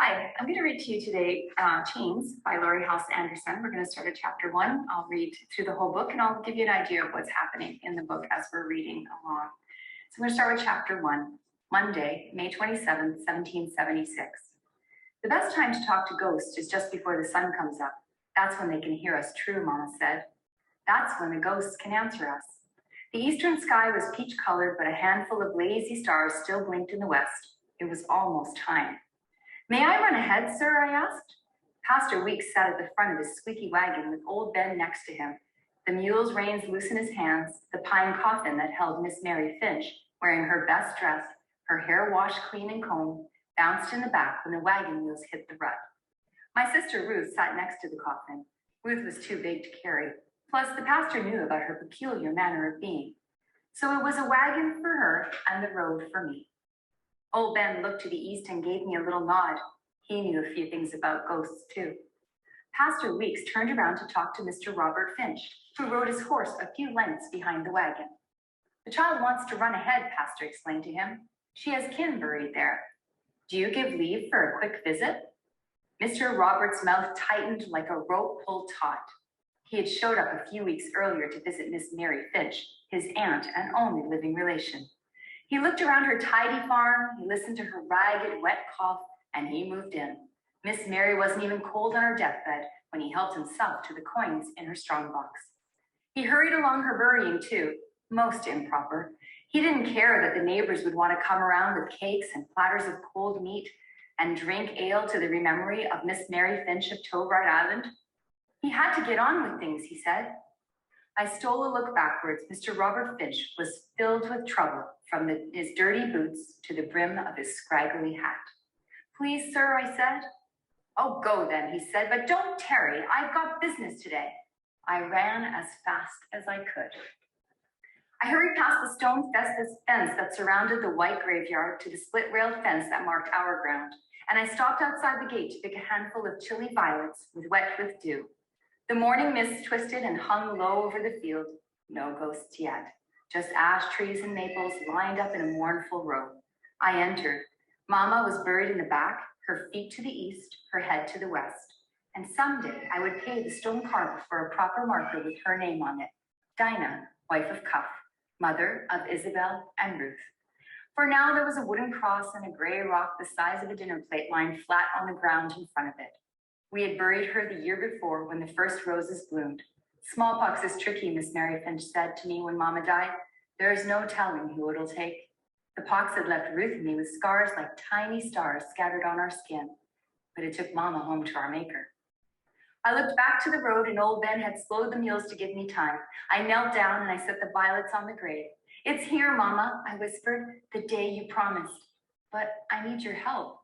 Hi, I'm going to read to you today Chains by Laurie Halse Anderson. We're going to start at chapter 1. I'll read through the whole book and I'll give you an idea of what's happening in the book as we're reading along. So I'm going to start with chapter 1, Monday, May 27th, 1776. The best time to talk to ghosts is just before the sun comes up. That's when they can hear us true, Mama said. That's when the ghosts can answer us. The eastern sky was peach-colored, but a handful of lazy stars still blinked in the west. It was almost time. May I run ahead, sir? I asked. Pastor Weeks sat at the front of his squeaky wagon with old Ben next to him, the mule's reins loose in his hands, the pine coffin that held Miss Mary Finch, wearing her best dress, her hair washed clean and combed, bounced in the back when the wagon wheels hit the rut. My sister Ruth sat next to the coffin. Ruth was too big to carry. Plus, the pastor knew about her peculiar manner of being. So it was a wagon for her and the road for me. Old Ben looked to the east and gave me a little nod. He knew a few things about ghosts, too. Pastor Weeks turned around to talk to Mr. Robert Finch, who rode his horse a few lengths behind the wagon. The child wants to run ahead, Pastor explained to him. She has kin buried there. Do you give leave for a quick visit? Mr. Robert's mouth tightened like a rope pulled taut. He had showed up a few weeks earlier to visit Miss Mary Finch, his aunt and only living relation. He looked around her tidy farm, he listened to her ragged, wet cough, and he moved in. Miss Mary wasn't even cold on her deathbed when he helped himself to the coins in her strongbox. He hurried along her burying, too, most improper. He didn't care that the neighbors would want to come around with cakes and platters of cold meat and drink ale to the memory of Miss Mary Finch of Toad Island. He had to get on with things, he said. I stole a look backwards. Mr. Robert Finch was filled with trouble from his dirty boots to the brim of his scraggly hat. Please, sir, I said. Oh, go then, he said, but don't tarry. I've got business today. I ran as fast as I could. I hurried past the stone fence that surrounded the white graveyard to the split-railed fence that marked our ground, and I stopped outside the gate to pick a handful of chilly violets wet with dew. The morning mist twisted and hung low over the field. No ghosts yet, just ash trees and maples lined up in a mournful row. I entered. Mama was buried in the back, her feet to the east, her head to the west. And someday I would pay the stone carver for a proper marker with her name on it. Dinah, wife of Cuff, mother of Isabel and Ruth. For now there was a wooden cross and a gray rock the size of a dinner plate lying flat on the ground in front of it. We had buried her the year before when the first roses bloomed. Smallpox is tricky, Miss Mary Finch said to me when Mama died. There is no telling who it'll take. The pox had left Ruth and me with scars like tiny stars scattered on our skin, but it took Mama home to our maker. I looked back to the road and old Ben had slowed the mules to give me time. I knelt down and I set the violets on the grave. It's here, Mama, I whispered, the day you promised. But I need your help.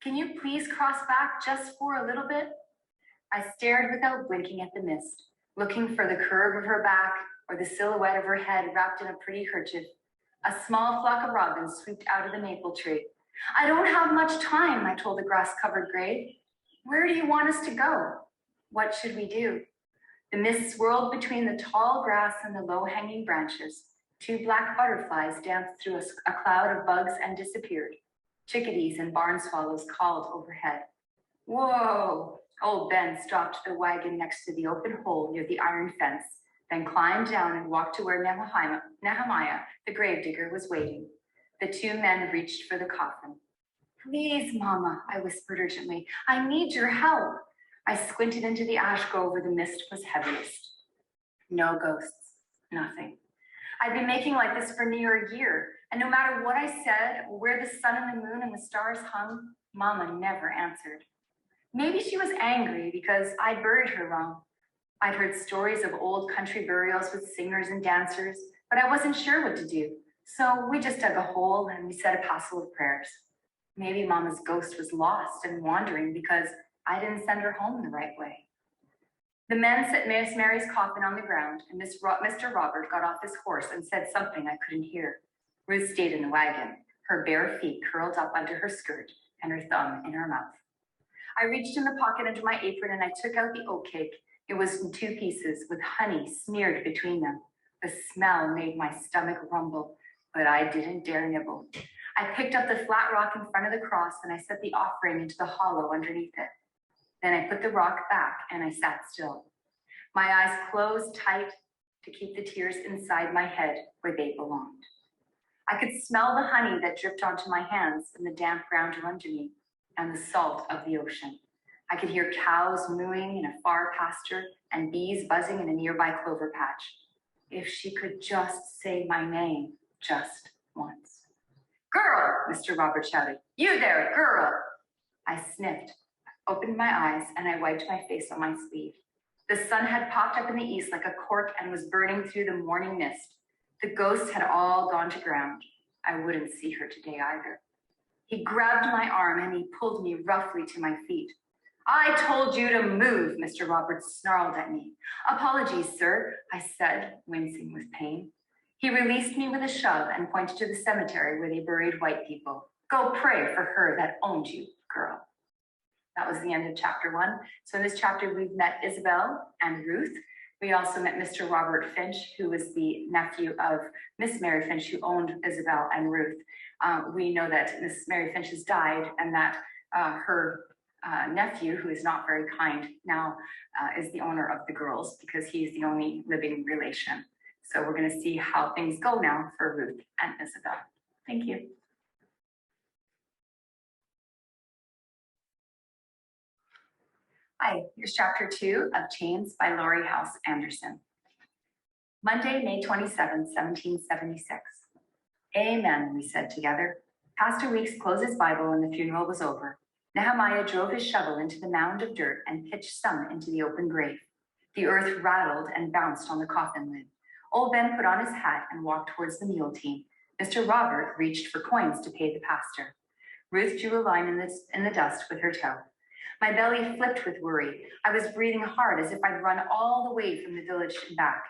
Can you please cross back just for a little bit? I stared without blinking at the mist, looking for the curve of her back or the silhouette of her head wrapped in a pretty kerchief. A small flock of robins swooped out of the maple tree. I don't have much time, I told the grass-covered grave. Where do you want us to go? What should we do? The mist swirled between the tall grass and the low-hanging branches. Two black butterflies danced through a cloud of bugs and disappeared. Chickadees and barn swallows called overhead. Whoa! Old Ben stopped the wagon next to the open hole near the iron fence, then climbed down and walked to where Nehemiah, the gravedigger, was waiting. The two men reached for the coffin. Please, Mama, I whispered urgently. I need your help. I squinted into the ash grove where the mist was heaviest. No ghosts, nothing. I'd been making like this for near a year, and no matter what I said or where the sun and the moon and the stars hung, Mama never answered. Maybe she was angry because I'd buried her wrong. I'd heard stories of old country burials with singers and dancers, but I wasn't sure what to do. So we just dug a hole and we said a passel of prayers. Maybe Mama's ghost was lost and wandering because I didn't send her home the right way. The men set Miss Mary's coffin on the ground, and Mr. Robert got off his horse and said something I couldn't hear. Ruth stayed in the wagon, her bare feet curled up under her skirt and her thumb in her mouth. I reached in the pocket under my apron and I took out the oatcake. It was in two pieces with honey smeared between them. The smell made my stomach rumble, but I didn't dare nibble. I picked up the flat rock in front of the cross and I set the offering into the hollow underneath it. Then I put the rock back and I sat still. My eyes closed tight to keep the tears inside my head where they belonged. I could smell the honey that dripped onto my hands and the damp ground under me and the salt of the ocean. I could hear cows mooing in a far pasture and bees buzzing in a nearby clover patch. If she could just say my name just once. Girl, Mr. Robert shouted. You there, girl. I sniffed, opened my eyes, and I wiped my face on my sleeve. The sun had popped up in the east like a cork and was burning through the morning mist. The ghosts had all gone to ground. I wouldn't see her today either. He grabbed my arm and he pulled me roughly to my feet. I told you to move, Mr. Roberts snarled at me. Apologies, sir, I said, wincing with pain. He released me with a shove and pointed to the cemetery where they buried white people. Go pray for her that owned you, girl. That was the end of chapter 1. So in this chapter, we've met Isabel and Ruth. We also met Mr. Robert Finch, who was the nephew of Miss Mary Finch, who owned Isabel and Ruth. We know that Miss Mary Finch has died and that her nephew, who is not very kind now, is the owner of the girls because he's the only living relation. So we're going to see how things go now for Ruth and Isabel. Thank you. Hi, here's chapter 2 of Chains by Laurie Halse Anderson. Monday, May 27, 1776. Amen, we said together. Pastor Weeks closed his Bible when the funeral was over. Nehemiah drove his shovel into the mound of dirt and pitched some into the open grave. The earth rattled and bounced on the coffin lid. Old Ben put on his hat and walked towards the mule team. Mr. Robert reached for coins to pay the pastor. Ruth drew a line in the dust with her toe. My belly flipped with worry. I was breathing hard as if I'd run all the way from the village and back.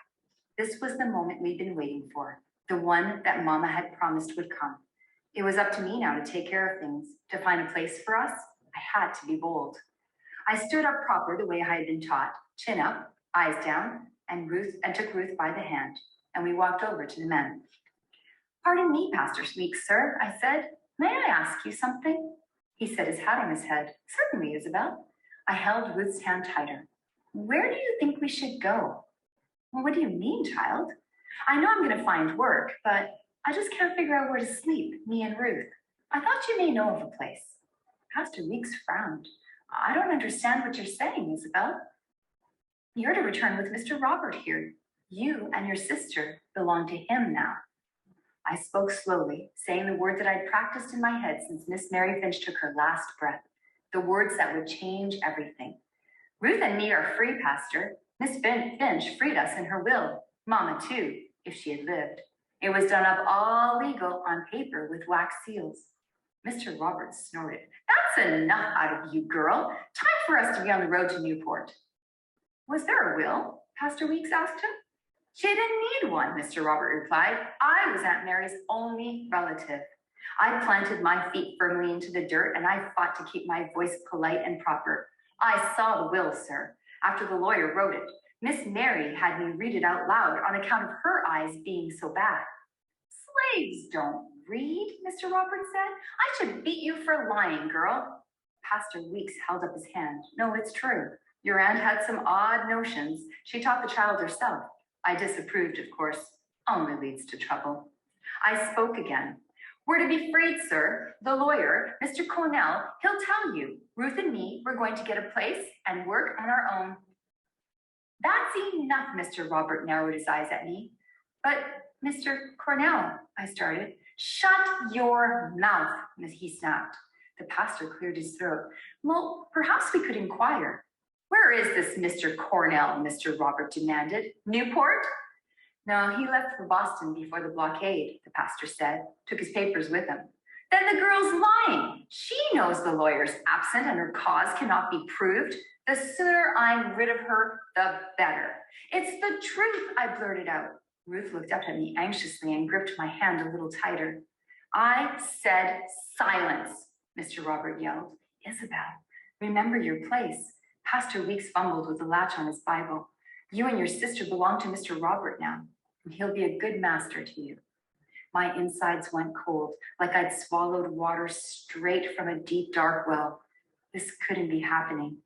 This was the moment we'd been waiting for, the one that Mama had promised would come. It was up to me now to take care of things, to find a place for us. I had to be bold. I stood up proper the way I had been taught, chin up, eyes down, and took Ruth by the hand, and we walked over to the men. Pardon me, Pastor Weeks, sir, I said. May I ask you something? He set his hat on his head. Certainly, Isabel. I held Ruth's hand tighter. Where do you think we should go? Well, what do you mean, child? I know I'm going to find work, but I just can't figure out where to sleep, me and Ruth. I thought you may know of a place. Pastor Weeks frowned. I don't understand what you're saying, Isabel. You're to return with Mr. Robert here. You and your sister belong to him now. I spoke slowly, saying the words that I'd practiced in my head since Miss Mary Finch took her last breath, the words that would change everything. Ruth and me are free, Pastor. Miss Finch freed us in her will. Mama, too, if she had lived. It was done up all legal on paper with wax seals. Mr. Roberts snorted. That's enough out of you, girl. Time for us to be on the road to Newport. Was there a will? Pastor Weeks asked him. She didn't need one, Mr. Robert replied. I was Aunt Mary's only relative. I planted my feet firmly into the dirt and I fought to keep my voice polite and proper. I saw the will, sir, after the lawyer wrote it. Miss Mary had me read it out loud on account of her eyes being so bad. Slaves don't read, Mr. Roberts said. I should beat you for lying, girl. Pastor Weeks held up his hand. No, it's true. Your aunt had some odd notions. She taught the child herself. I disapproved, of course. Only leads to trouble. I spoke again. We're to be freed, sir. The lawyer, Mr. Cornell, he'll tell you. Ruth and me, we're going to get a place and work on our own. That's enough, Mr. Robert narrowed his eyes at me. But, Mr. Cornell, I started. Shut your mouth, he snapped. The pastor cleared his throat. Well, perhaps we could inquire. Where is this Mr. Cornell? Mr. Robert demanded. Newport? No, he left for Boston before the blockade, the pastor said, took his papers with him. Then the girl's lying. She knows the lawyer's absent and her cause cannot be proved. The sooner I'm rid of her, the better. It's the truth, I blurted out. Ruth looked up at me anxiously and gripped my hand a little tighter. I said silence, Mr. Robert yelled. Isabel, remember your place. Pastor Weeks fumbled with the latch on his Bible. You and your sister belong to Mr. Robert now, and he'll be a good master to you. My insides went cold, like I'd swallowed water straight from a deep, dark well. This couldn't be happening.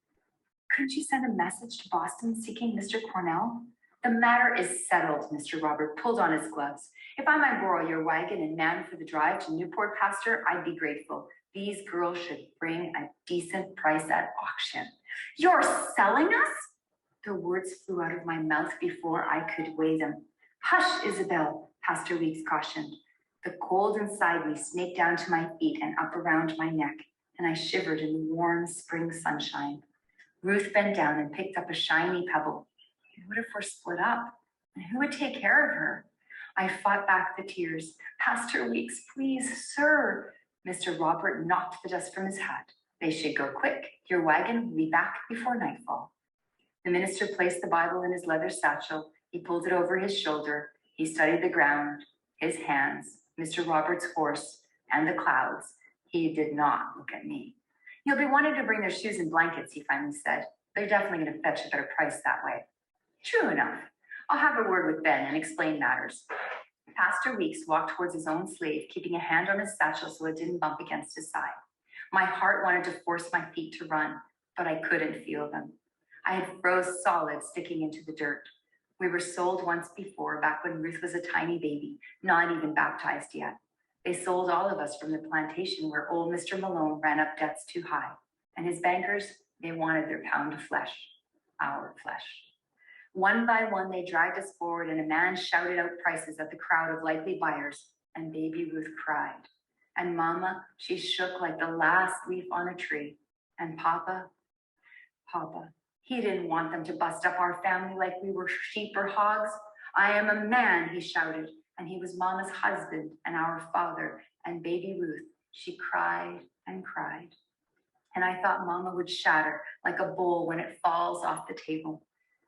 Couldn't you send a message to Boston seeking Mr. Cornell? The matter is settled, Mr. Robert pulled on his gloves. If I might borrow your wagon and man for the drive to Newport, Pastor, I'd be grateful. These girls should bring a decent price at auction. You're selling us? The words flew out of my mouth before I could weigh them. Hush, Isabel, Pastor Weeks cautioned. The cold inside me snaked down to my feet and up around my neck, and I shivered in the warm spring sunshine. Ruth bent down and picked up a shiny pebble. What if we're split up? And who would take care of her? I fought back the tears. Pastor Weeks, please, sir. Mr. Robert knocked the dust from his hat. They should go quick. Your wagon will be back before nightfall. The minister placed the Bible in his leather satchel. He pulled it over his shoulder. He studied the ground, his hands, Mr. Robert's horse, and the clouds. He did not look at me. You'll be wanting to bring their shoes and blankets, he finally said. They're definitely going to fetch a better price that way. True enough. I'll have a word with Ben and explain matters. Pastor Weeks walked towards his own slave, keeping a hand on his satchel so it didn't bump against his side. My heart wanted to force my feet to run, but I couldn't feel them. I had froze solid sticking into the dirt. We were sold once before, back when Ruth was a tiny baby, not even baptized yet. They sold all of us from the plantation where old Mr. Malone ran up debts too high. And his bankers, they wanted their pound of flesh, our flesh. One by one, they dragged us forward, and a man shouted out prices at the crowd of likely buyers, and baby Ruth cried. And Mama, she shook like the last leaf on a tree. And Papa, he didn't want them to bust up our family like we were sheep or hogs. I am a man, he shouted, and he was Mama's husband and our father. And baby Ruth, she cried and cried. And I thought Mama would shatter like a bowl when it falls off the table.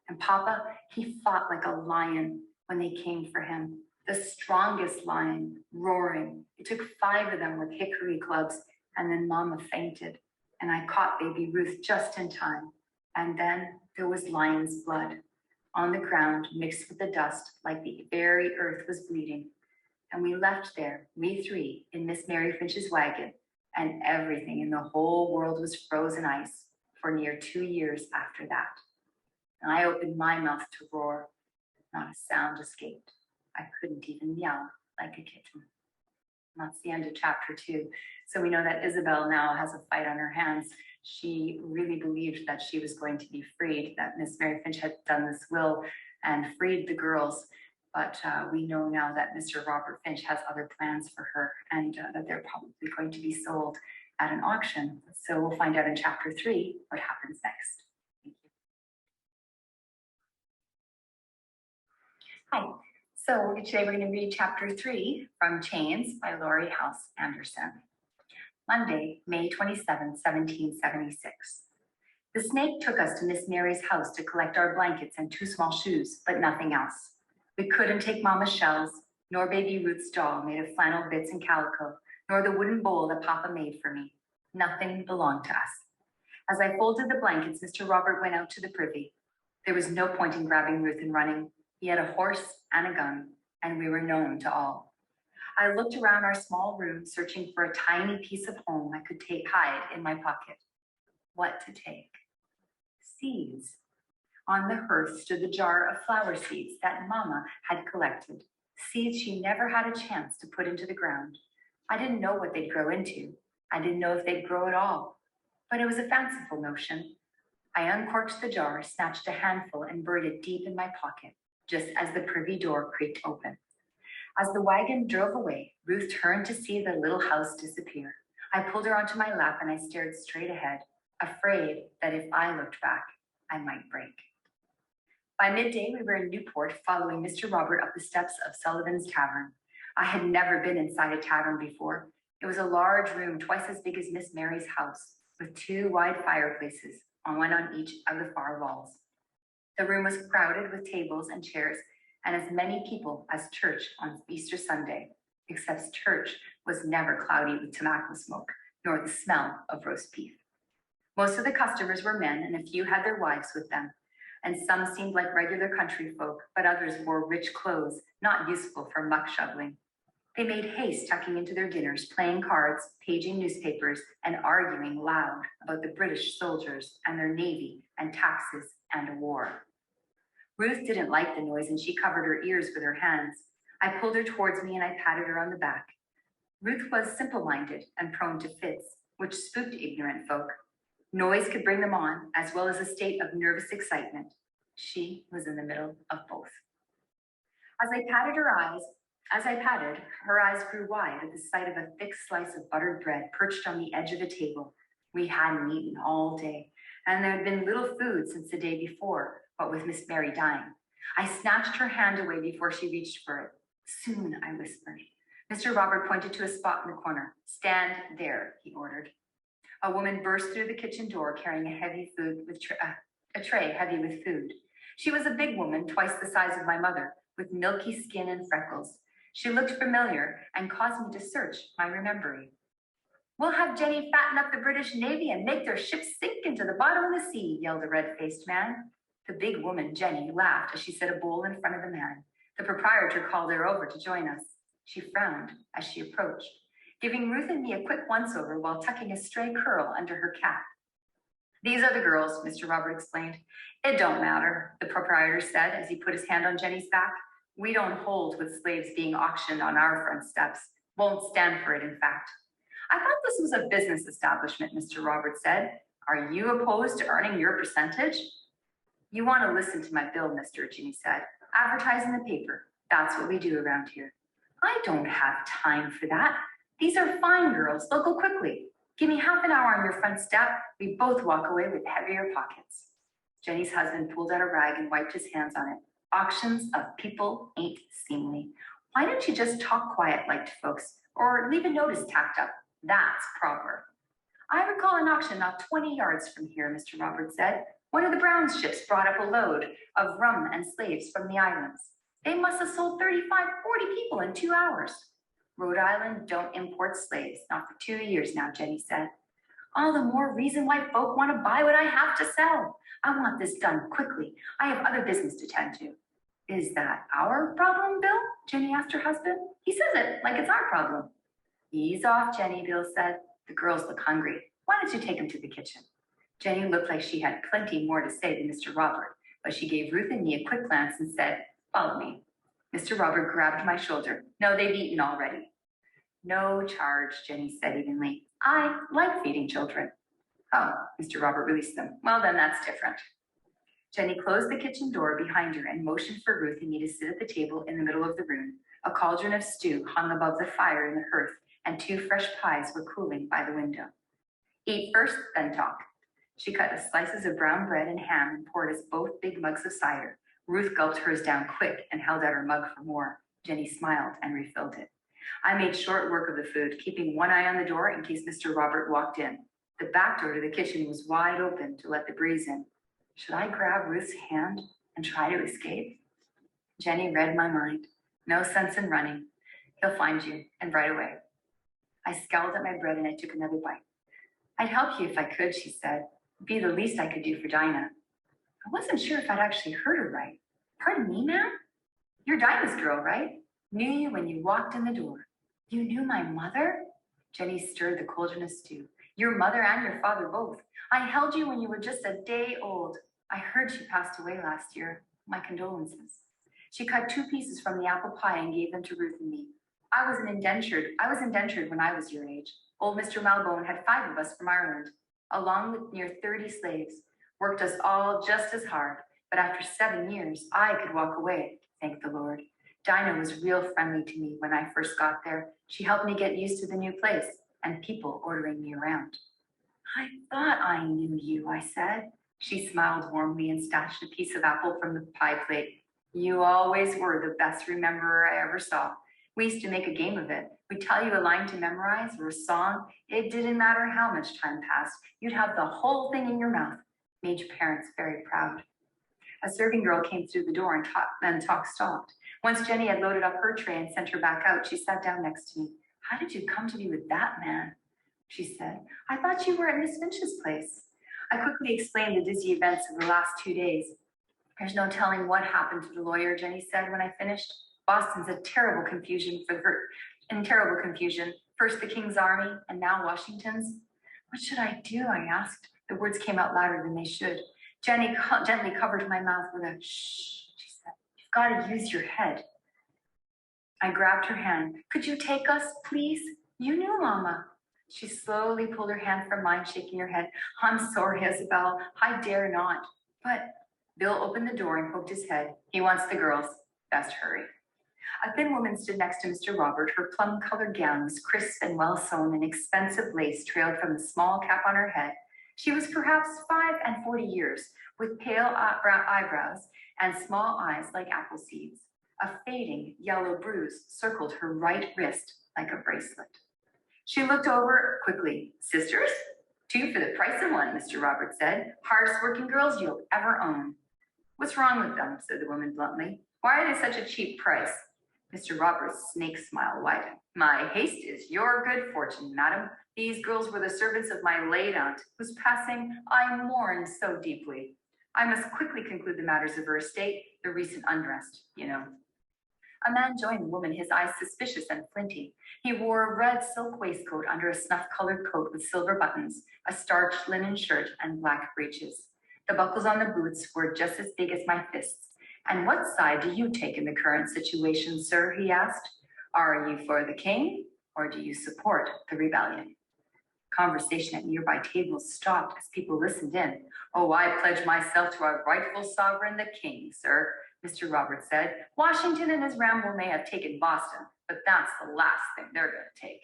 And Papa, he fought like a lion when they came for him, the strongest lion, roaring. It took 5 of them with hickory clubs, and then Mama fainted, and I caught baby Ruth just in time. And then there was lion's blood on the ground mixed with the dust like the very earth was bleeding. And we left there, we 3, in Miss Mary Finch's wagon, and everything in the whole world was frozen ice for near 2 years after that. And I opened my mouth to roar. Not a sound escaped. I couldn't even yell like a kitten. And that's the end of chapter 2. So we know that Isabel now has a fight on her hands. She really believed that she was going to be freed, that Miss Mary Finch had done this will and freed the girls. But we know now that Mr. Robert Finch has other plans for her, and that they're probably going to be sold at an auction. So we'll find out in chapter 3 what happens next. Hi, so today we're going to read chapter 3 from Chains by Laurie Halse Anderson. Monday, May 27, 1776. The snake took us to Miss Mary's house to collect our blankets and 2 small shoes, but nothing else. We couldn't take Mama's shells, nor baby Ruth's doll made of flannel bits and calico, nor the wooden bowl that Papa made for me. Nothing belonged to us. As I folded the blankets, Mr. Robert went out to the privy. There was no point in grabbing Ruth and running. He had a horse and a gun, and we were known to all. I looked around our small room, searching for a tiny piece of home I could hide in my pocket. What to take? Seeds. On the hearth stood the jar of flower seeds that Mama had collected, seeds she never had a chance to put into the ground. I didn't know what they'd grow into. I didn't know if they'd grow at all, but it was a fanciful notion. I uncorked the jar, snatched a handful, and buried it deep in my pocket, just as the privy door creaked open. As the wagon drove away, Ruth turned to see the little house disappear. I pulled her onto my lap and I stared straight ahead, afraid that if I looked back, I might break. By midday, we were in Newport, following Mr. Robert up the steps of Sullivan's Tavern. I had never been inside a tavern before. It was a large room, twice as big as Miss Mary's house, with 2 wide fireplaces, one on each of the far walls. The room was crowded with tables and chairs, and as many people as church on Easter Sunday, except church was never cloudy with tobacco smoke, nor the smell of roast beef. Most of the customers were men, and a few had their wives with them, and some seemed like regular country folk, but others wore rich clothes, not useful for muck shoveling. They made haste tucking into their dinners, playing cards, paging newspapers, and arguing loud about the British soldiers and their navy and taxes and a war. Ruth didn't like the noise and she covered her ears with her hands. I pulled her towards me and I patted her on the back. Ruth was simple-minded and prone to fits, which spooked ignorant folk. Noise could bring them on, as well as a state of nervous excitement. She was in the middle of both. As I patted, her eyes grew wide at the sight of a thick slice of buttered bread perched on the edge of the table. We hadn't eaten all day, and there had been little food since the day before, what with Miss Mary dying. I snatched her hand away before she reached for it. Soon, I whispered. Mr. Robert pointed to a spot in the corner. Stand there, he ordered. A woman burst through the kitchen door carrying a tray heavy with food. She was a big woman, twice the size of my mother, with milky skin and freckles. She looked familiar and caused me to search my remembering. We'll have Jenny fatten up the British Navy and make their ships sink into the bottom of the sea, yelled a red-faced man. The big woman, Jenny, laughed as she set a bowl in front of the man. The proprietor called her over to join us. She frowned as she approached, giving Ruth and me a quick once-over while tucking a stray curl under her cap. These are the girls, Mr. Robert explained. It don't matter, the proprietor said as he put his hand on Jenny's back. We don't hold with slaves being auctioned on our front steps. Won't stand for it, in fact. I thought this was a business establishment, Mr. Robert said. Are you opposed to earning your percentage? You want to listen to my bill, mister, Jenny said. Advertise in the paper. That's what we do around here. I don't have time for that. These are fine girls. They'll go quickly. Give me half an hour on your front step. We both walk away with heavier pockets. Jenny's husband pulled out a rag and wiped his hands on it. Auctions of people ain't seemly. Why don't you just talk quiet like to folks or leave a notice tacked up? That's proper. I recall an auction not 20 yards from here, Mr. Robert said. One of the Brown's ships brought up a load of rum and slaves from the islands. They must have sold 35, 40 people in 2 hours. Rhode Island don't import slaves, not for 2 years now, Jenny said. All the more reason why folk want to buy what I have to sell. I want this done quickly. I have other business to tend to. Is that our problem, Bill? Jenny asked her husband. He says it like it's our problem. Ease off, Jenny, Bill said. The girls look hungry. Why don't you take them to the kitchen? Jenny looked like she had plenty more to say than Mr. Robert, but she gave Ruth and me a quick glance and said, follow me. Mr. Robert grabbed my shoulder. No, they've eaten already. No charge, Jenny said evenly. I like feeding children. Oh, Mr. Robert released them. Well, then that's different. Jenny closed the kitchen door behind her and motioned for Ruth and me to sit at the table in the middle of the room. A cauldron of stew hung above the fire in the hearth, and 2 fresh pies were cooling by the window. Eat first, then talk. She cut us slices of brown bread and ham and poured us both big mugs of cider. Ruth gulped hers down quick and held out her mug for more. Jenny smiled and refilled it. I made short work of the food, keeping one eye on the door in case Mr. Robert walked in. The back door to the kitchen was wide open to let the breeze in. Should I grab Ruth's hand and try to escape? Jenny read my mind. No sense in running. He'll find you, and right away. I scowled at my bread and I took another bite. I'd help you if I could, she said. It'd be the least I could do for Dinah. I wasn't sure if I'd actually heard her right. Pardon me, ma'am? You're Dinah's girl, right? Knew you when you walked in the door. You knew my mother? Jenny stirred the cauldron of stew. Your mother and your father both. I held you when you were just a day old. I heard she passed away last year. My condolences. She cut 2 pieces from the apple pie and gave them to Ruth and me. I was indentured when I was your age. Old Mr. Malbone had 5 of us from Ireland, along with near 30 slaves. Worked us all just as hard, but after 7 years, I could walk away, thank the Lord. Dinah was real friendly to me when I first got there. She helped me get used to the new place and people ordering me around. I thought I knew you, I said. She smiled warmly and snatched a piece of apple from the pie plate. You always were the best rememberer I ever saw. We used to make a game of it. We'd tell you a line to memorize or a song. It didn't matter how much time passed. You'd have the whole thing in your mouth. Made your parents very proud. A serving girl came through the door and talk stopped. Once Jenny had loaded up her tray and sent her back out, she sat down next to me. How did you come to be with that man? She said. I thought you were at Miss Finch's place. I quickly explained the dizzy events of the last 2 days. There's no telling what happened to the lawyer, Jenny said when I finished. Boston's a terrible confusion for her. In terrible confusion, first the king's army and now Washington's. What should I do? I asked. The words came out louder than they should. Jenny gently covered my mouth with a shh, she said. You've got to use your head. I grabbed her hand. Could you take us, please? You knew, Mama. She slowly pulled her hand from mine, shaking her head. I'm sorry, Isabel. I dare not. But Bill opened the door and poked his head. He wants the girls. Best hurry. A thin woman stood next to Mr. Robert. Her plum-colored gown was crisp and well-sewn, and expensive lace trailed from the small cap on her head. She was perhaps 45 years, with pale brown eyebrows and small eyes like apple seeds. A fading yellow bruise circled her right wrist like a bracelet. She looked over quickly. Sisters? 2 for the price of 1, Mr. Robert said. Hardest working girls you'll ever own. What's wrong with them? Said the woman bluntly. Why are they such a cheap price? Mr. Robert's snake smile widened. My haste is your good fortune, madam. These girls were the servants of my late aunt, whose passing I mourn so deeply. I must quickly conclude the matters of her estate, the recent unrest, you know. A man joined the woman, his eyes suspicious and flinty. He wore a red silk waistcoat under a snuff-colored coat with silver buttons, a starched linen shirt, and black breeches. The buckles on the boots were just as big as my fists. And what side do you take in the current situation, sir? He asked. Are you for the king, or do you support the rebellion? Conversation at nearby tables stopped as people listened in. Oh, I pledge myself to our rightful sovereign, the king, sir, Mr. Roberts said. Washington and his ramble may have taken Boston, but that's the last thing they're going to take.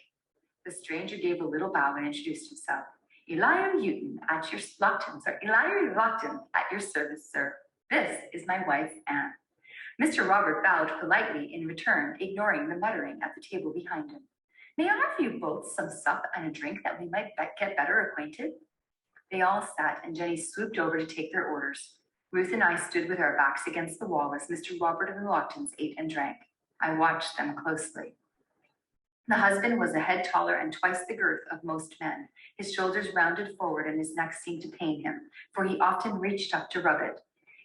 The stranger gave a little bow and introduced himself. Elihu Houghton at your Elihu Lockton at your service, sir. This is my wife, Anne. Mr. Robert bowed politely in return, ignoring the muttering at the table behind him. May I offer you both some sup and a drink that we might get better acquainted? They all sat, and Jenny swooped over to take their orders. Ruth and I stood with our backs against the wall as Mr. Robert and the Locktons ate and drank. I watched them closely. The husband was a head taller and twice the girth of most men. His shoulders rounded forward and his neck seemed to pain him, for he often reached up to rub it.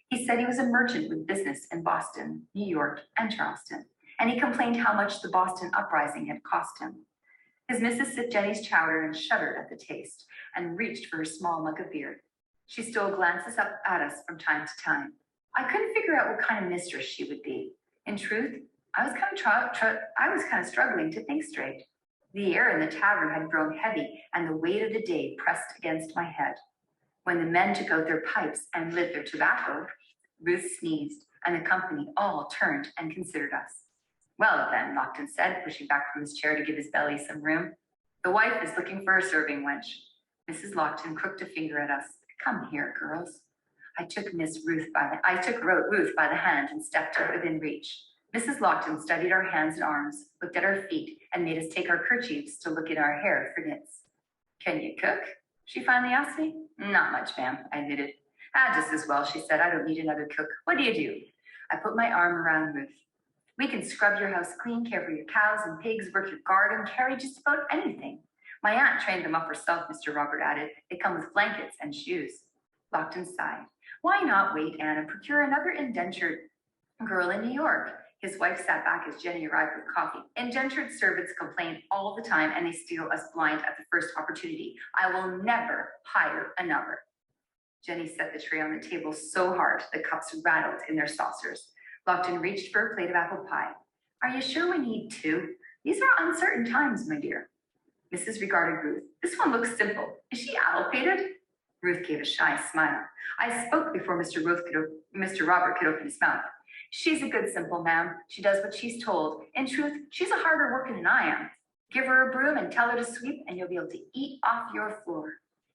He said he was a merchant with business in Boston, New York, and Charleston, and he complained how much the Boston uprising had cost him. His missus sipped Jenny's chowder and shuddered at the taste, and reached for her small mug of beer. She stole glances up at us from time to time. I couldn't figure out what kind of mistress she would be. In truth, I was kind of struggling to think straight. The air in the tavern had grown heavy, and the weight of the day pressed against my head. When the men took out their pipes and lit their tobacco, Ruth sneezed, and the company all turned and considered us. Well then, Lockton said, pushing back from his chair to give his belly some room. The wife is looking for a serving wench. Mrs. Lockton crooked a finger at us. Come here, girls. I took Ruth by the hand and stepped her within reach. Mrs. Lockton studied our hands and arms, looked at our feet, and made us take our kerchiefs to look at our hair for nits. Can you cook? She finally asked me. Not much, ma'am, I admitted. Just as well, she said. I don't need another cook. What do you do? I put my arm around Ruth. We can scrub your house clean, care for your cows and pigs, work your garden, carry just about anything. My aunt trained them up herself, Mr. Robert added. They come with blankets and shoes. Lockton sighed. Why not wait, Anne, and procure another indentured girl in New York? His wife sat back as Jenny arrived with coffee. Indentured servants complain all the time, and they steal us blind at the first opportunity. I will never hire another. Jenny set the tray on the table so hard the cups rattled in their saucers. Lockton reached for a plate of apple pie. Are you sure we need 2? These are uncertain times, my dear. Mrs. regarded Ruth. This one looks simple. Is she addle-pated? Ruth gave a shy smile. I spoke before Mr. Robert could open his mouth. She's a good simple ma'am. She does what she's told. In truth, she's a harder worker than I am. Give her a broom and tell her to sweep, and you'll be able to eat off your floor.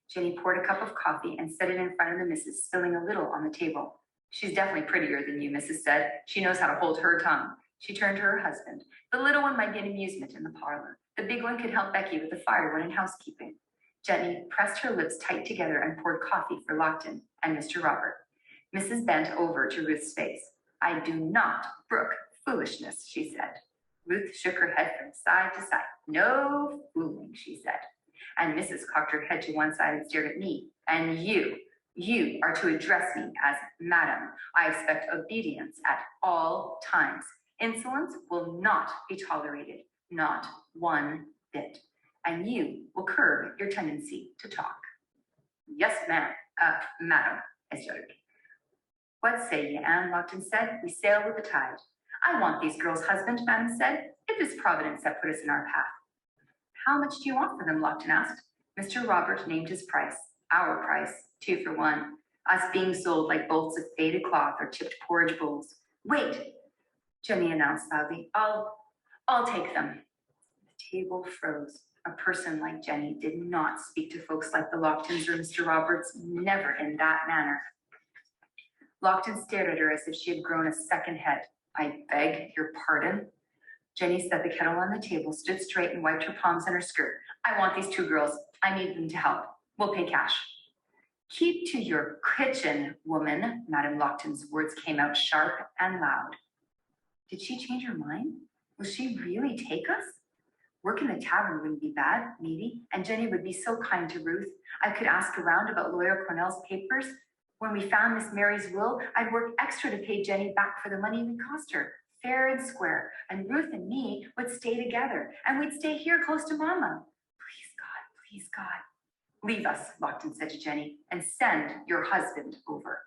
Jenny poured a cup of coffee and set it in front of the missus, spilling a little on the table. She's definitely prettier than you, Mrs. said. She knows how to hold her tongue. She turned to her husband. The little one might get amusement in the parlor. The big one could help Becky with the firewood and housekeeping. Jenny pressed her lips tight together and poured coffee for Lockton and Mr. Robert. Mrs. bent over to Ruth's face. I do not brook foolishness, she said. Ruth shook her head from side to side. No fooling, she said. And Mrs. cocked her head to one side and stared at me. And you are to address me as madam. I expect obedience at all times. Insolence will not be tolerated. Not one bit. And you will curb your tendency to talk. Yes, madam, I stuttered. What say ye, Anne? Lockton said. We sail with the tide. I want these girls' husband, madam said. It is Providence that put us in our path. How much do you want for them? Lockton asked. Mr. Robert named his price. Our price, 2 for 1. Us being sold like bolts of faded cloth or chipped porridge bowls. Wait, Jenny announced loudly. I'll take them. The table froze. A person like Jenny did not speak to folks like the Locktons or Mr. Roberts, never in that manner. Lockton stared at her as if she had grown a second head. I beg your pardon? Jenny set the kettle on the table, stood straight, and wiped her palms on her skirt. I want these 2 girls. I need them to help. We'll pay cash. Keep to your kitchen, woman. Madame Lockton's words came out sharp and loud. Did she change her mind? Will she really take us? Work in the tavern wouldn't be bad, maybe, and Jenny would be so kind to Ruth. I could ask around about Lawyer Cornell's papers. When we found Miss Mary's will, I'd work extra to pay Jenny back for the money we cost her, fair and square, and Ruth and me would stay together, and we'd stay here close to Mama. Please, God. Leave us, Lockton said to Jenny, and send your husband over.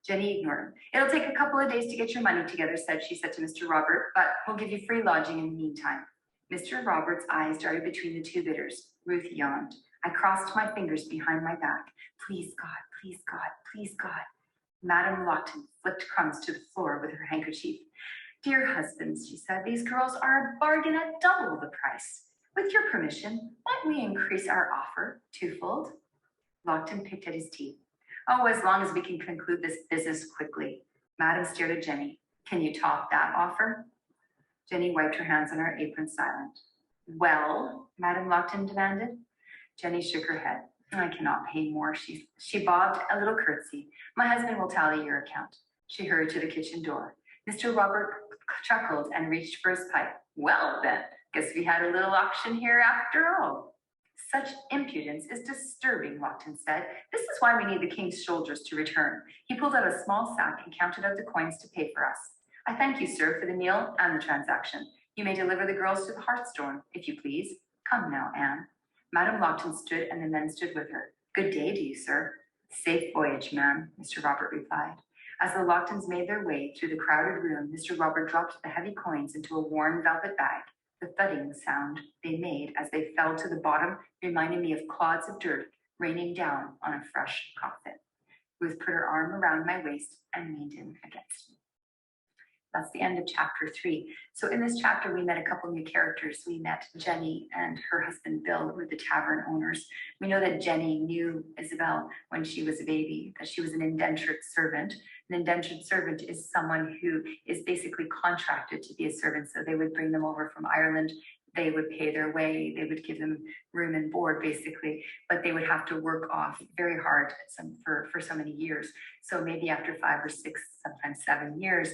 Jenny ignored him. It'll take a couple of days to get your money together, she said to Mr. Robert, but we'll give you free lodging in the meantime. Mr. Robert's eyes darted between the 2 bidders. Ruth yawned. I crossed my fingers behind my back. Please, God, please, God, please, God. Madame Lockton flicked crumbs to the floor with her handkerchief. Dear husbands, she said, these girls are a bargain at double the price. With your permission, might we increase our offer 2-fold? Lockton picked at his teeth. Oh, as long as we can conclude this business quickly. Madame stared at Jenny. Can you top that offer? Jenny wiped her hands on her apron, silent. Well, Madame Lockton demanded. Jenny shook her head. I cannot pay more. She bobbed a little curtsy. My husband will tally your account. She hurried to the kitchen door. Mr. Robert chuckled and reached for his pipe. Well, then, guess we had a little auction here after all. Such impudence is disturbing, Lockton said. This is why we need the king's soldiers to return. He pulled out a small sack and counted out the coins to pay for us. I thank you, sir, for the meal and the transaction. You may deliver the girls to the Hearthstone, if you please. Come now, Anne. Madame Lockton stood, and the men stood with her. Good day to you, sir. Safe voyage, ma'am, Mr. Robert replied. As the Locktons made their way through the crowded room, Mr. Robert dropped the heavy coins into a worn velvet bag. The thudding sound they made as they fell to the bottom reminded me of clods of dirt raining down on a fresh coffin. Ruth put her arm around my waist and leaned in against me. That's the end of chapter 3. So in this chapter, we met a couple new characters. We met Jenny and her husband, Bill, who were the tavern owners. We know that Jenny knew Isabel when she was a baby, that she was an indentured servant. An indentured servant is someone who is basically contracted to be a servant. So they would bring them over from Ireland. They would pay their way. They would give them room and board, basically, but they would have to work off very hard for so many years. So maybe after 5 or 6, sometimes 7 years,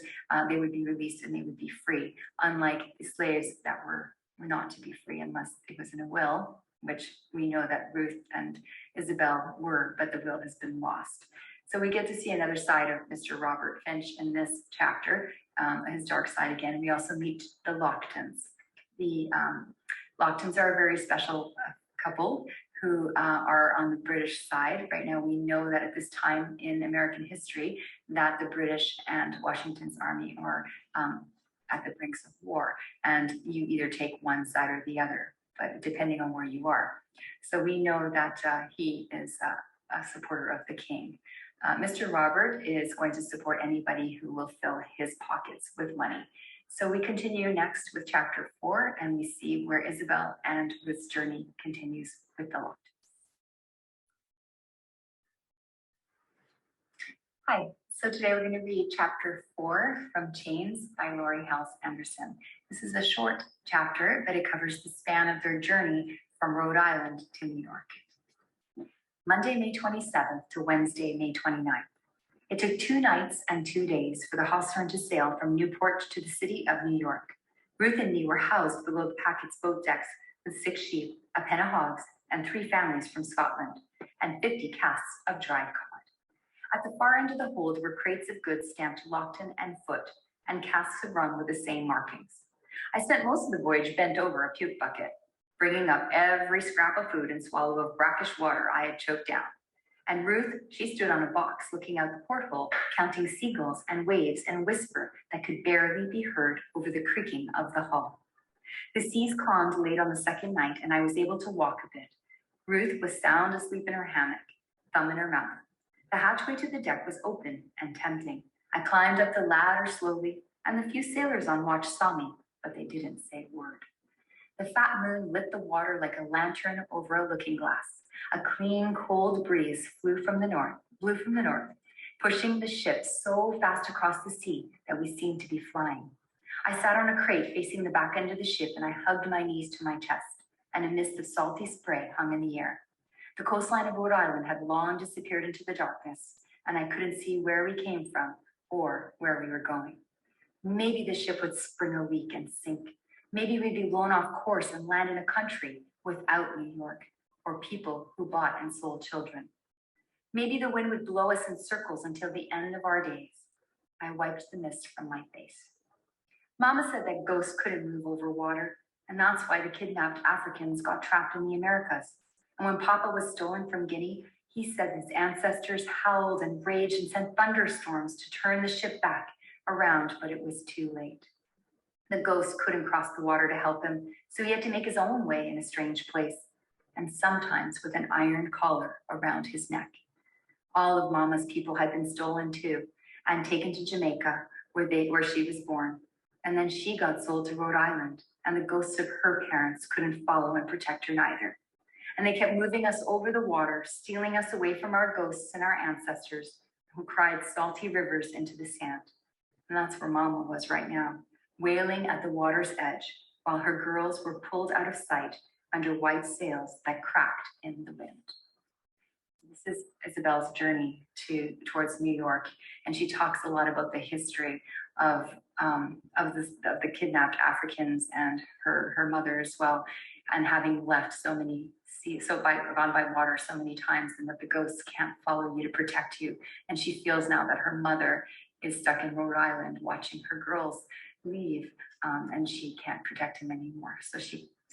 they would be released and they would be free, unlike the slaves that were not to be free unless it was in a will, which we know that Ruth and Isabel were, but the will has been lost. So we get to see another side of Mr. Robert Finch in this chapter, his dark side again. We also meet the Locktons. The Locktons are a very special couple who are on the British side. Right now, we know that at this time in American history that the British and Washington's army are at the brinks of war, and you either take one side or the other, but depending on where you are. So we know that he is a supporter of the king. Mr. Robert is going to support anybody who will fill his pockets with money. So we continue next with chapter 4, and we see where Isabel and Ruth's journey continues with the Locktons. Hi, so today we're going to read chapter 4 from Chains by Laurie Halse Anderson. This is a short chapter, but it covers the span of their journey from Rhode Island to New York. Monday, May 27th to Wednesday, May 29th. It took 2 nights and 2 days for the Hawthorne to sail from Newport to the city of New York. Ruth and me were housed below the Packet's boat decks with 6 sheep, a pen of hogs, and 3 families from Scotland, and 50 casks of dried cod. At the far end of the hold were crates of goods stamped Lockton and Foot, and casks of rum with the same markings. I spent most of the voyage bent over a puke bucket, bringing up every scrap of food and swallow of brackish water I had choked down. And Ruth, she stood on a box looking out the porthole, counting seagulls and waves in a whisper that could barely be heard over the creaking of the hull. The seas calmed late on the second night, and I was able to walk a bit. Ruth was sound asleep in her hammock, thumb in her mouth. The hatchway to the deck was open and tempting. I climbed up the ladder slowly, and the few sailors on watch saw me, but they didn't say a word. The fat moon lit the water like a lantern over a looking glass. A clean, cold breeze blew from the north, pushing the ship so fast across the sea that we seemed to be flying. I sat on a crate facing the back end of the ship, and I hugged my knees to my chest, and a mist of salty spray hung in the air. The coastline of Rhode Island had long disappeared into the darkness, and I couldn't see where we came from or where we were going. Maybe the ship would spring a leak and sink. Maybe we'd be blown off course and land in a country without New York, or people who bought and sold children. Maybe the wind would blow us in circles until the end of our days. I wiped the mist from my face. Mama said that ghosts couldn't move over water, and that's why the kidnapped Africans got trapped in the Americas. And when Papa was stolen from Guinea, he said his ancestors howled and raged and sent thunderstorms to turn the ship back around, but it was too late. The ghost couldn't cross the water to help him, so he had to make his own way in a strange place, and sometimes with an iron collar around his neck. All of Mama's people had been stolen too, and taken to Jamaica, where she was born. And then she got sold to Rhode Island, and the ghosts of her parents couldn't follow and protect her neither. And they kept moving us over the water, stealing us away from our ghosts and our ancestors, who cried salty rivers into the sand. And that's where Mama was right now, wailing at the water's edge, while her girls were pulled out of sight under white sails that cracked in the wind. This is Isabel's journey towards New York, and she talks a lot about the history of the kidnapped Africans and her mother as well, and having left gone by water so many times, and that the ghosts can't follow you to protect you. And she feels now that her mother is stuck in Rhode Island watching her girls leave, and she can't protect him anymore. So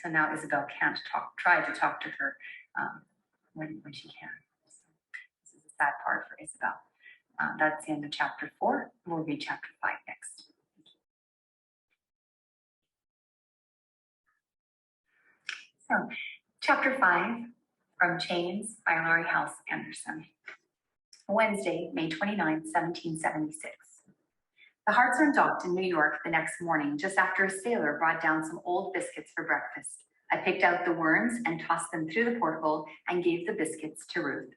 now Isabel can't try to talk to her when she can. So this is a sad part for Isabel. That's the end of chapter 4. We'll read chapter 5 next. So, chapter 5, From Chains by Laurie Halse Anderson. Wednesday, May 29, 1776. The Hartshorn docked in New York the next morning, just after a sailor brought down some old biscuits for breakfast. I picked out the worms and tossed them through the porthole and gave the biscuits to Ruth.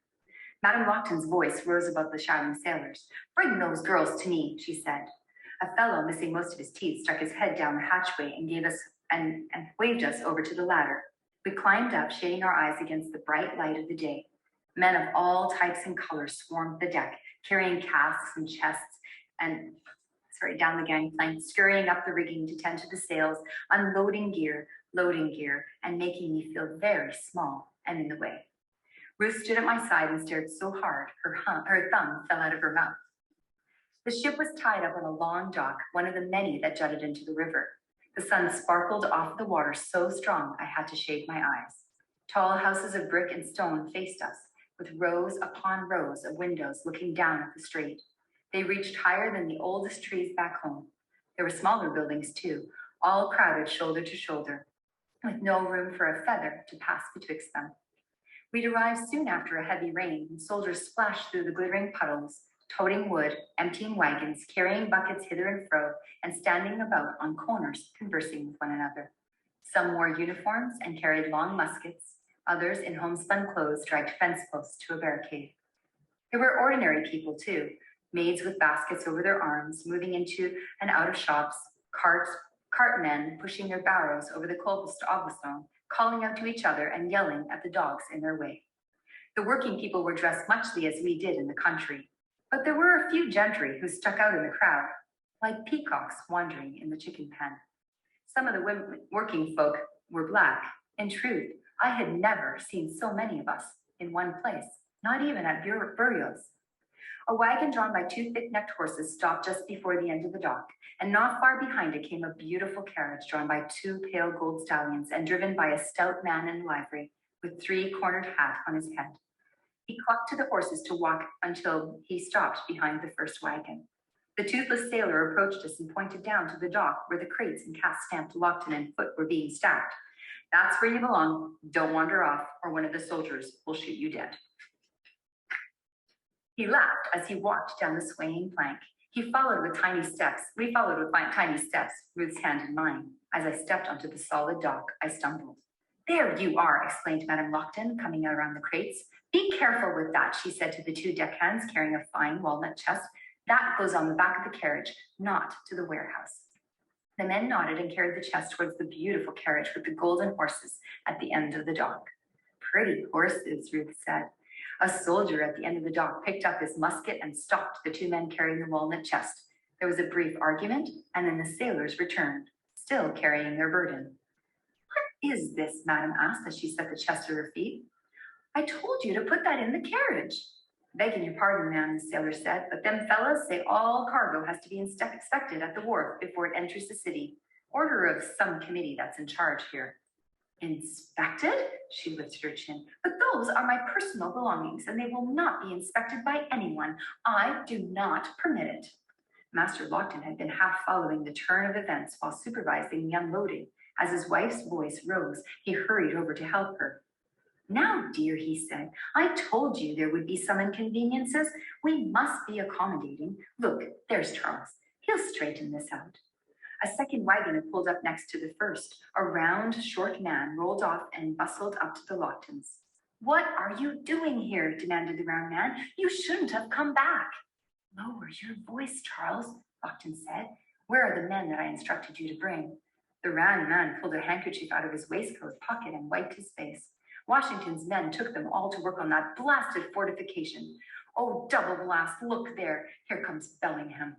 Madame Lockton's voice rose above the shouting sailors. "Bring those girls to me," she said. A fellow missing most of his teeth stuck his head down the hatchway and waved us over to the ladder. We climbed up, shading our eyes against the bright light of the day. Men of all types and colors swarmed the deck, carrying casks and chests down the gangplank, scurrying up the rigging to tend to the sails, unloading gear, loading gear, and making me feel very small and in the way. Ruth stood at my side and stared so hard, her thumb fell out of her mouth. The ship was tied up on a long dock, one of the many that jutted into the river. The sun sparkled off the water so strong I had to shade my eyes. Tall houses of brick and stone faced us, with rows upon rows of windows looking down at the strait. They reached higher than the oldest trees back home. There were smaller buildings too, all crowded shoulder to shoulder, with no room for a feather to pass betwixt them. We'd arrived soon after a heavy rain, and soldiers splashed through the glittering puddles, toting wood, emptying wagons, carrying buckets hither and fro, and standing about on corners, conversing with one another. Some wore uniforms and carried long muskets. Others, in homespun clothes, dragged fence posts to a barricade. There were ordinary people too, maids with baskets over their arms, moving into and out of shops, cartmen pushing their barrows over the cobblestone, calling out to each other and yelling at the dogs in their way. The working people were dressed muchly as we did in the country, but there were a few gentry who stuck out in the crowd, like peacocks wandering in the chicken pen. Some of the working folk were black. In truth, I had never seen so many of us in one place, not even at burials. A wagon drawn by two thick-necked horses stopped just before the end of the dock, and not far behind it came a beautiful carriage drawn by two pale gold stallions and driven by a stout man in livery with three-cornered hat on his head. He clucked to the horses to walk until he stopped behind the first wagon. The toothless sailor approached us and pointed down to the dock where the crates and cast-stamped Lockton and Foot were being stacked. "That's where you belong. Don't wander off, or one of the soldiers will shoot you dead." He laughed as he walked down the swaying plank. We followed with tiny steps, Ruth's hand in mine. As I stepped onto the solid dock, I stumbled. "There you are," exclaimed Madame Lockton, coming out around the crates. "Be careful with that," she said to the two deckhands carrying a fine walnut chest. "That goes on the back of the carriage, not to the warehouse." The men nodded and carried the chest towards the beautiful carriage with the golden horses at the end of the dock. "Pretty horses," Ruth said. A soldier at the end of the dock picked up his musket and stopped the two men carrying the walnut chest. There was a brief argument, and then the sailors returned, still carrying their burden. "What is this?" Madame asked as she set the chest at her feet. "I told you to put that in the carriage." "Begging your pardon, ma'am," the sailor said, "but them fellas say all cargo has to be inspected at the wharf before it enters the city. Order of some committee that's in charge here." "Inspected?" She lifted her chin. "But those are my personal belongings, and they will not be inspected by anyone. I do not permit it." Master Lockton had been half following the turn of events while supervising the unloading. As his wife's voice rose, he hurried over to help her. "Now, dear," he said, "I told you there would be some inconveniences. We must be accommodating. Look, there's Charles. He'll straighten this out." A second wagon had pulled up next to the first. A round, short man rolled off and bustled up to the Locktons. "What are you doing here?" demanded the round man. "You shouldn't have come back." "Lower your voice, Charles," Lockton said. "Where are the men that I instructed you to bring?" The round man pulled a handkerchief out of his waistcoat pocket and wiped his face. "Washington's men took them all to work on that blasted fortification." "Oh, double blast, look there. Here comes Bellingham."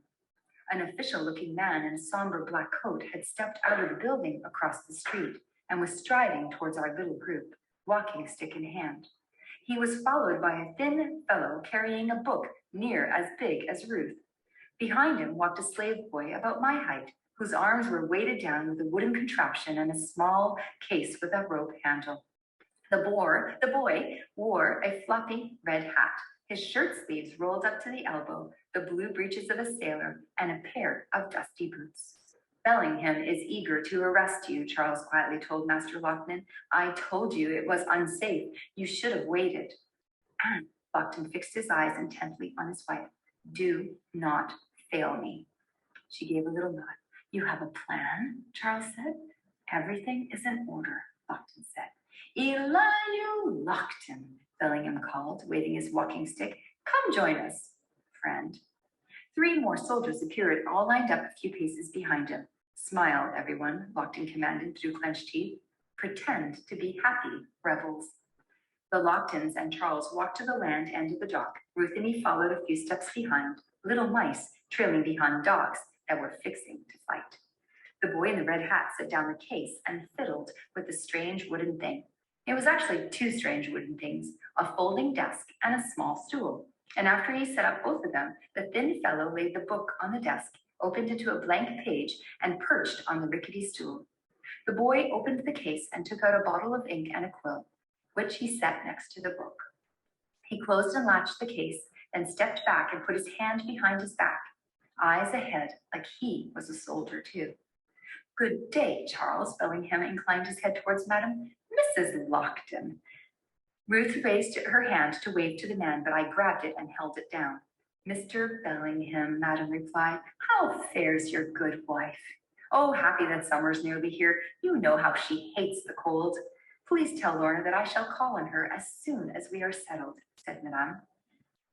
An official-looking man in a somber black coat had stepped out of the building across the street and was striding towards our little group, walking stick in hand. He was followed by a thin fellow carrying a book near as big as Ruth. Behind him walked a slave boy about my height, whose arms were weighted down with a wooden contraption and a small case with a rope handle. The boy wore a floppy red hat, his shirt sleeves rolled up to the elbow, the blue breeches of a sailor, and a pair of dusty boots. "Bellingham is eager to arrest you," Charles quietly told Master Lockton. "I told you it was unsafe. You should have waited." And Lockton fixed his eyes intently on his wife. "Do not fail me." She gave a little nod. "You have a plan?" Charles said. "Everything is in order," Lockton said. "Elihu Lockton," Bellingham called, waving his walking stick. "Come join us, friend." 3 more soldiers appeared, all lined up a few paces behind him. "Smile, everyone," Lockton commanded through clenched teeth. "Pretend to be happy, rebels." The Locktons and Charles walked to the land end of the dock. Ruth and he followed a few steps behind, little mice trailing behind dogs that were fixing to fight. The boy in the red hat set down the case and fiddled with the strange wooden thing. It was actually 2 strange wooden things, a folding desk and a small stool. And after he set up both of them, the thin fellow laid the book on the desk, opened it to a blank page, and perched on the rickety stool. The boy opened the case and took out a bottle of ink and a quill, which he set next to the book. He closed and latched the case, then stepped back and put his hand behind his back, eyes ahead like he was a soldier too. "Good day, Charles." Bellingham inclined his head towards Madam. "Mrs. Lockton." Ruth raised her hand to wave to the man, but I grabbed it and held it down. "Mr. Bellingham," Madam replied. "How fares your good wife?" "Oh, happy that summer's nearly here. You know how she hates the cold." "Please tell Lorna that I shall call on her as soon as we are settled," said Madame.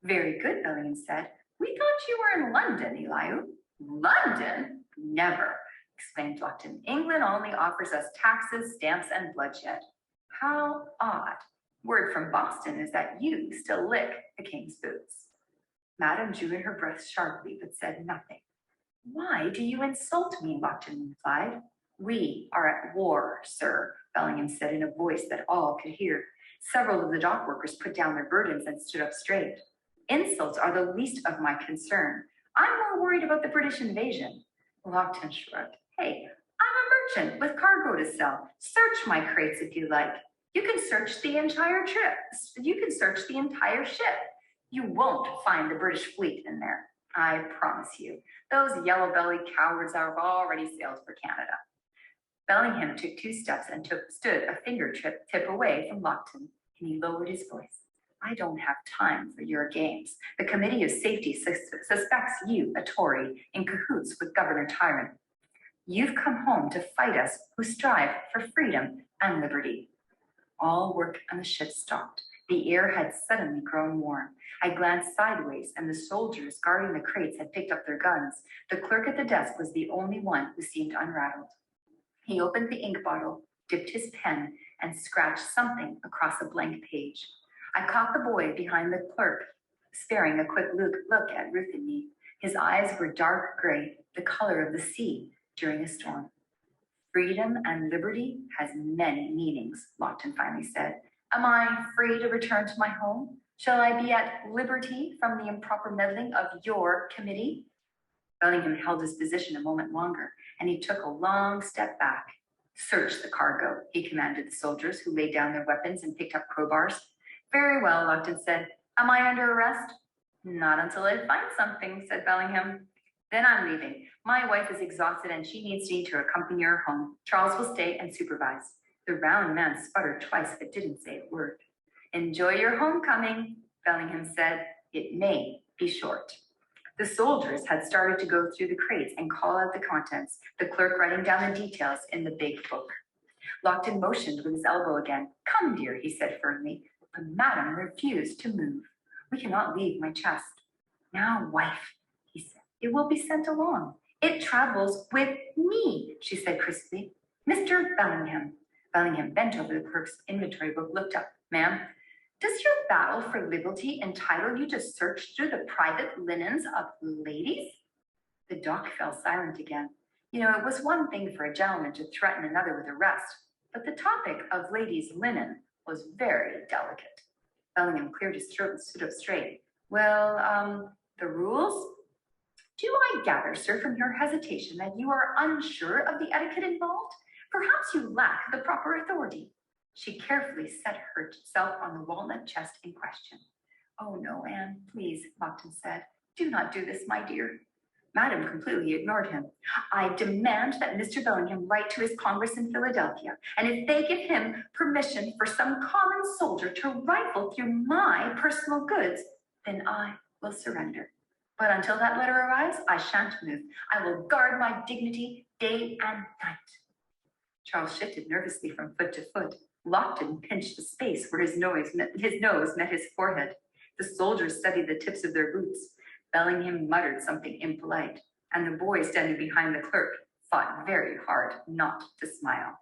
"Very good," Bellingham said. "We thought you were in London, Elihu." "London? Never," exclaimed Lockton. "England only offers us taxes, stamps, and bloodshed." "How odd. Word from Boston is that you still lick the king's boots." Madame drew in her breath sharply, but said nothing. "Why do you insult me?" Lockton replied. "We are at war, sir," Bellingham said in a voice that all could hear. Several of the dock workers put down their burdens and stood up straight. Insults are the least of my concern. I'm more worried about the British invasion. Lockton shrugged. Hey, I'm a merchant with cargo to sell. Search my crates if you like. You can search the entire trip. You can search the entire ship. You won't find the British fleet in there. I promise you. Those yellow-bellied cowards have already sailed for Canada. Bellingham took 2 steps and stood a fingertip away from Lockton, and he lowered his voice. I don't have time for your games. The Committee of Safety suspects you, a Tory, in cahoots with Governor Tyrant. You've come home to fight us who strive for freedom and liberty. All work on the ship stopped. The air had suddenly grown warm. I glanced sideways, and the soldiers guarding the crates had picked up their guns. The clerk at the desk was the only one who seemed unrattled. He opened the ink bottle, dipped his pen, and scratched something across a blank page. I caught the boy behind the clerk, sparing a quick look at Ruth and me. His eyes were dark gray, the color of the sea during a storm. Freedom and liberty has many meanings, Lockton finally said. Am I free to return to my home? Shall I be at liberty from the improper meddling of your committee? Bellingham held his position a moment longer, and he took a long step back. Search the cargo, he commanded the soldiers, who laid down their weapons and picked up crowbars. Very well, Lockton said. Am I under arrest? Not until I find something, said Bellingham. Then I'm leaving. My wife is exhausted and she needs me to accompany her home. Charles will stay and supervise. The round man sputtered twice but didn't say a word. Enjoy your homecoming, Bellingham said. It may be short. The soldiers had started to go through the crates and call out the contents, the clerk writing down the details in the big book. Lockton motioned with his elbow again. Come, dear, he said firmly. But Madam refused to move. We cannot leave my chest. Now, wife, he said, it will be sent along. It travels with me, she said crisply. Mr. Bellingham. Bellingham bent over the clerk's inventory book, looked up. Ma'am, does your battle for liberty entitle you to search through the private linens of ladies? The doc fell silent again. You know, it was one thing for a gentleman to threaten another with arrest, but the topic of ladies' linen was very delicate. Bellingham cleared his throat and stood up straight. Well, the rules? Do I gather, sir, from your hesitation that you are unsure of the etiquette involved? Perhaps you lack the proper authority. She carefully set herself on the walnut chest in question. Oh, no, Anne, please, Lockton said. Do not do this, my dear. Madam completely ignored him. I demand that Mr. Bellingham write to his Congress in Philadelphia, and if they give him permission for some common soldier to rifle through my personal goods, then I will surrender. But until that letter arrives, I shan't move. I will guard my dignity day and night. Charles shifted nervously from foot to foot. Lockton pinched the space where his nose met his forehead. The soldiers studied the tips of their boots. Bellingham muttered something impolite, and the boy standing behind the clerk fought very hard not to smile.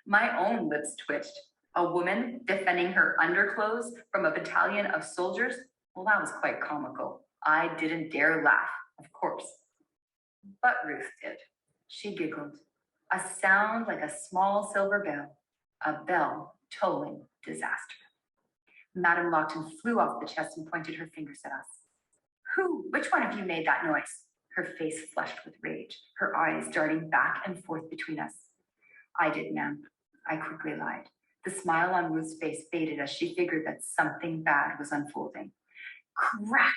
My own lips twitched. A woman defending her underclothes from a battalion of soldiers? Well, that was quite comical. I didn't dare laugh, of course. But Ruth did. She giggled. A sound like a small silver bell, a bell tolling disaster. Madame Lockton flew off the chest and pointed her fingers at us. Which one of you made that noise? Her face flushed with rage, her eyes darting back and forth between us. I did, ma'am. I quickly lied. The smile on Ruth's face faded as she figured that something bad was unfolding. Crack!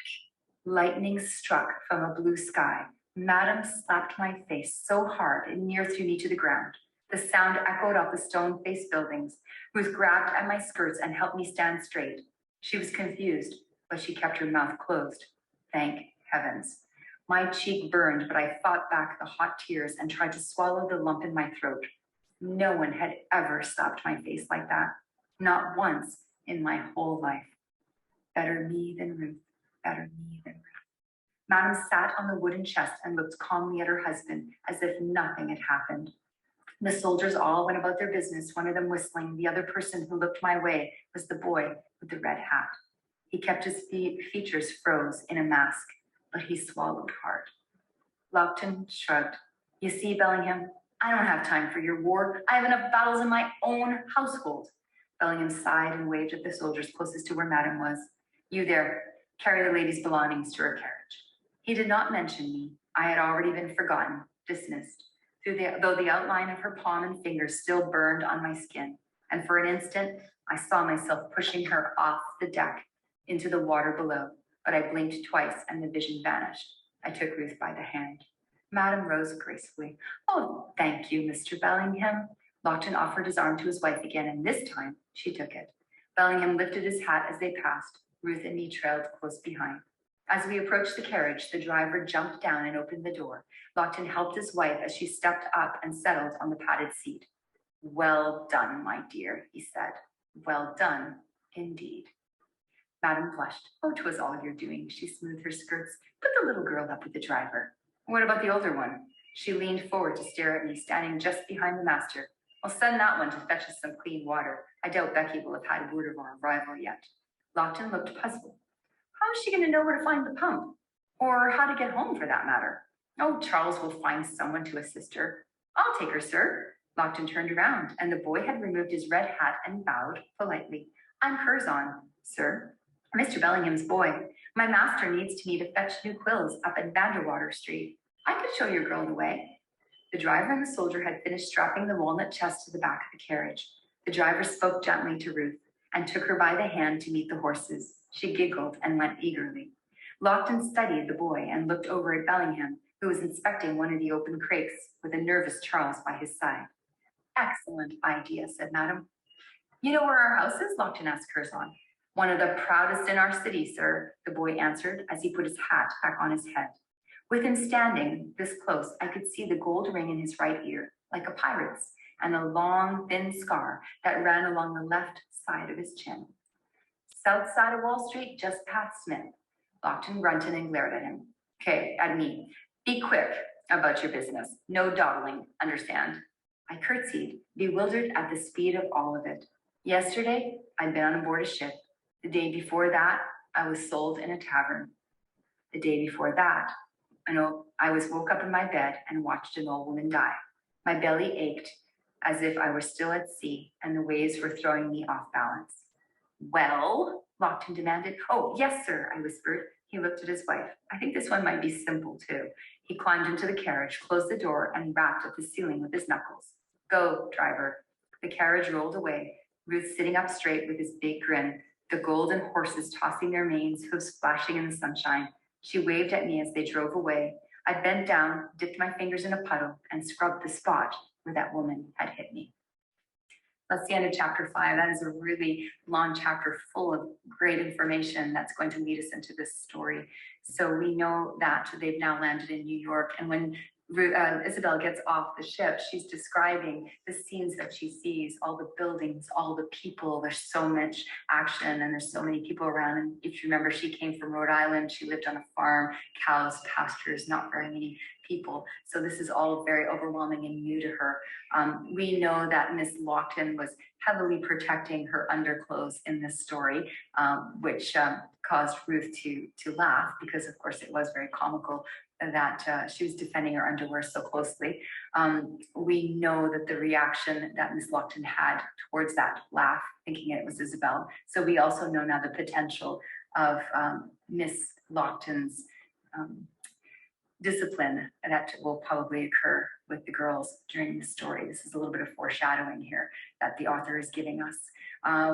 Lightning struck from a blue sky. Madame slapped my face so hard it near threw me to the ground. The sound echoed off the stone-faced buildings. Ruth grabbed at my skirts and helped me stand straight. She was confused, but she kept her mouth closed. Thank heavens. My cheek burned, but I fought back the hot tears and tried to swallow the lump in my throat. No one had ever slapped my face like that. Not once in my whole life. Better me than Ruth. Better me than Ruth. Madame sat on the wooden chest and looked calmly at her husband as if nothing had happened. The soldiers all went about their business, one of them whistling. The other person who looked my way was the boy with the red hat. He kept his features froze in a mask, but he swallowed hard. Lockton shrugged. You see, Bellingham, I don't have time for your war. I have enough battles in my own household. Bellingham sighed and waved at the soldiers closest to where Madame was. You there, carry the lady's belongings to her carriage. He did not mention me. I had already been forgotten, dismissed, though the outline of her palm and fingers still burned on my skin, and for an instant I saw myself pushing her off the deck into the water below, but I blinked twice and the vision vanished. I took Ruth by the hand. Madam rose gracefully. "Oh, thank you, Mr. Bellingham." Laughton offered his arm to his wife again, and this time she took it. Bellingham lifted his hat as they passed. Ruth and me trailed close behind. As we approached the carriage, the driver jumped down and opened the door. Laughton helped his wife as she stepped up and settled on the padded seat. "Well done, my dear," he said. "Well done, indeed." Madam blushed. "Oh, 'twas all your doing." She smoothed her skirts. "Put the little girl up with the driver." "What about the older one?" She leaned forward to stare at me, standing just behind the master. "I'll send that one to fetch us some clean water. I doubt Becky will have had word of our arrival yet." Laughton looked puzzled. "How is she going to know where to find the pump? Or how to get home, for that matter?" "Oh, Charles will find someone to assist her." "I'll take her, sir." Laughton turned around, and the boy had removed his red hat and bowed politely. "I'm Curzon, sir, Mr. Bellingham's boy. My master needs me to fetch new quills up in Vanderwater Street. I could show your girl the way." The driver and the soldier had finished strapping the walnut chest to the back of the carriage. The driver spoke gently to Ruth and took her by the hand to meet the horses. She giggled and went eagerly. Laughton studied the boy and looked over at Bellingham, who was inspecting one of the open crates with a nervous Charles by his side. "Excellent idea," said Madam. "You know where our house is?" Laughton asked Curzon. "One of the proudest in our city, sir," the boy answered as he put his hat back on his head. With him standing this close, I could see the gold ring in his right ear, like a pirate's, and a long, thin scar that ran along the left side of his chin. "South side of Wall Street, just past Smith." Laughton grunted and glared at him. "Okay, at me. Be quick about your business. No dawdling, understand?" I curtsied, bewildered at the speed of all of it. Yesterday, I'd been on board a ship. The day before that, I was sold in a tavern. The day before that, I woke up in my bed and watched an old woman die. My belly ached as if I were still at sea and the waves were throwing me off balance. "Well?" Laughton demanded. "Oh, yes, sir," I whispered. He looked at his wife. "I think this one might be simple, too." He climbed into the carriage, closed the door, and rapped at the ceiling with his knuckles. "Go, driver." The carriage rolled away, Ruth sitting up straight with his big grin, the golden horses tossing their manes, hooves splashing in the sunshine. She waved at me as they drove away. I bent down, dipped my fingers in a puddle, and scrubbed the spot where that woman had hit me. That's the end of chapter 5. That is a really long chapter full of great information that's going to lead us into this story. So we know that they've now landed in New York. And when Isabel gets off the ship, she's describing the scenes that she sees, all the buildings, all the people. There's so much action and there's so many people around. And if you remember, she came from Rhode Island. She lived on a farm, cows, pastures, not very many people. So this is all very overwhelming and new to her. We know that Miss Laughton was heavily protecting her underclothes in this story, which caused Ruth to laugh because, of course, it was very comical that she was defending her underwear so closely. We know that the reaction that Miss Laughton had towards that laugh, thinking it was Isabel. So we also know now the potential of Miss Laughton's discipline that will probably occur with the girls during the story. This is a little bit of foreshadowing here that the author is giving us.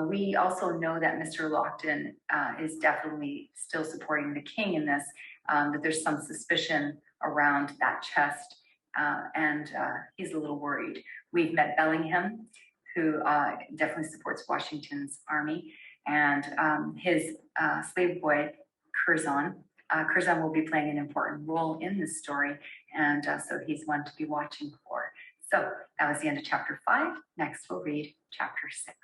We also know that Mr. Laughton is definitely still supporting the king in this, that there's some suspicion around that chest, and he's a little worried. We've met Bellingham, who definitely supports Washington's army, and his slave boy, Curzon. Curzon will be playing an important role in this story, and so he's one to be watching for. So that was the end of chapter 5. Next, we'll read chapter 6.